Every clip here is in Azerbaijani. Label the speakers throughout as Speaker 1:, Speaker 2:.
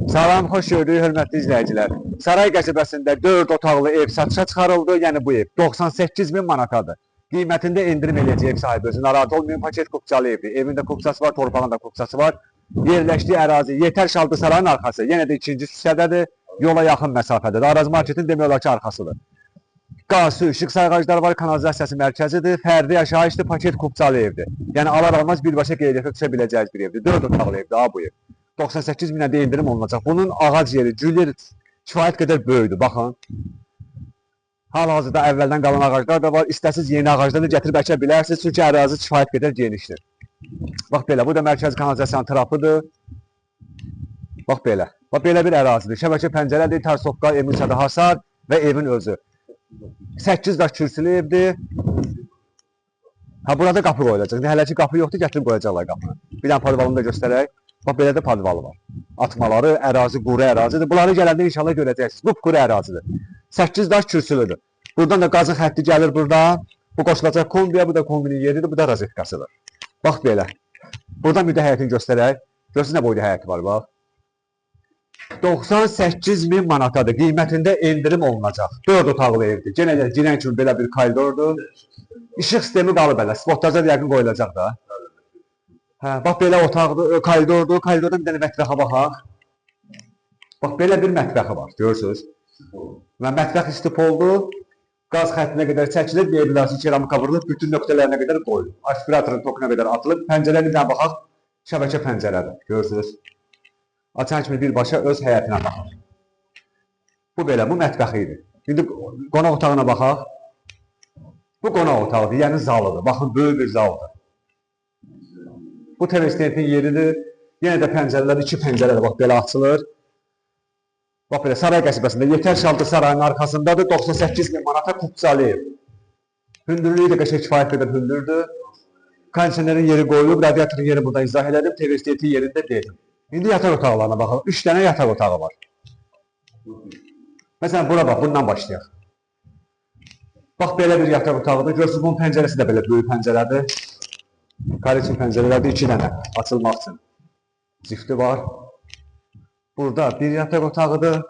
Speaker 1: Salam, xoş gördük, hörmətli izləyicilər. Saray qəsəbəsində 4 otaqlı ev satışa çıxarıldı. Yəni bu ev 98 min manatadır. Qiymətində endirim eləyəcək ev sahibi özü. Narahat olmayın, paket kupçalı evdir. Evində kupçası var, torpağında kupçası var. Yerləşdiyi ərazi Yetər Şaldı Sarayın arxası. Yenə də ikinci küçədədir, yola yaxın məsafədədir. Araz marketin demək olar ki, arxasıdır. Qaz, su, işıq sayğacları var, kanalizasiyası mərkəzidir. Fərdi yaşayışdır, paket kupçalı evdir. Yəni alar-almaz birbaşa qeydiyyata düşə biləcəyiniz bir evdir. 4 otaqlı evdir, ha bu ev. 98 minə də endirim olunacaq. Bunun ağac yeri, gül yeri kifayət qədər böyükdür, baxın. Hal-hazırda əvvəldən qalan ağaclar da var. İstəsiz yeni ağacları da gətirib əkə bilərsiniz, çünki ərazi kifayət qədər genişdir. Bax belə, bu da mərkəzi kanalizasiyanın trapıdır. Bax belə. Bax belə bir ərazidir. Şəbəkə pəncərədir, tarsovka, evin içədə hasar və evin özü. 8 daş kürsülü evdir. Ha, burada qapı qoyulacaq. Hələ ki qapı yoxdur, gətirib qoyacaqlar qapını. Bir dənə podvalını da göstərək. Bax belə də podvalı var. Atmaları, ərazi quru ərazidir. Bunları gələndə inşallah görəcəksiniz. Bu quru ərazidir. 8 daş kürsülüdür. Buradan da qazın xətti gəlir buradan. Bu qoşulacaq kombiyə, bu da kombinin yeridir, bu da rozetkasıdır. Bax belə. Buradan bir də həyətini göstərək. Görürsünüz nə boyda həyəti var, bax. 98 min manatadır. Qiymətində endirim olunacaq. 4 otaqlı evdir. Yenə də girən kimi belə bir koridordur. İşıq sistemi qalıb elə. Spotlarca yəqin qoyulacaq da. Hə, bax belə otaqdır, koridordur. Koridordan bir dənə mətbəxə baxaq. Bax belə bir mətbəxi var, görürsünüz. Və mətbəx istipoldur. Qaz xəttinə qədər çəkilir, mebelası keramika vurulub, bütün nöqtələrinə qədər qoyulur. Aspiratorun tokuna qədər atılıb, pəncərəyə bir dənə baxaq, şəbəkə pəncərədir, görürsünüz. Açan kimi birbaşa öz həyətinə baxaq. Bu belə, bu mətbəxi idi. İndi qonaq otağına baxaq. Bu qonaq otağıdır, yəni zalıdır. Baxın, böyük bir zaldır. Bu televiziyanın yeridir. Yenə də pəncərələr, 2 pəncərələr bax belə açılır. Bax belə, Saray qəsəbəsində Yetər Şaldı Sarayının arxasındadır. 98 min manata kupçalı ev. Hündürlüyü də qəşəng kifayət qədər hündürdür. Kondisionerin yeri qoyulub, radiatorun yeri burada izah elədim. televiziyanın yerində dedim. İndi yataq otaqlarına baxalım. 3 dənə yataq otağı var. Məsələn, bura bax, bundan başlayaq. Bax belə bir yataq otağıdır. Görürsünüz, bunun pəncərəsi də belə böyük pəncərədir. Kariçin pəncərələrdə 2 dənə açılmaq üçün zifti var. Burada bir yataq otağıdır.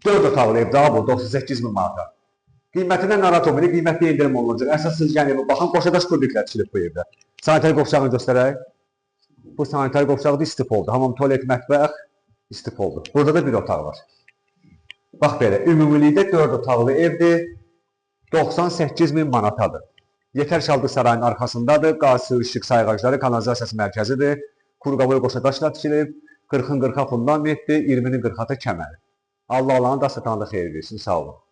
Speaker 1: 4 otaqlı ev daha bu, 98 min manata. Qiymətindən narahat olmayın, qiymətli endirim olunacaq. Əsas siz yəni baxın, qoşadaş kubiklər tikilib bu evdə. Sanitar qovşağını göstərək. Bu sanitar qovşağıdır, istifoldur. Hamam, tualet, mətbəx istifoldur. Burada da bir otaq var. Bax belə, ümumilikdə 4 otaqlı evdir. 98 min manatadır. Yetər Şaldı Sarayının arxasındadır. Qaz, su, işıq sayğacları, kanalizasiyası mərkəzidir. Qurqavoy qoşadaşla tikilib. 40-ın 40-a fundamentdir, 20-nin 40-a kəməri. Allah Allah'ın da satanlığı xeyir versin, sağ olun.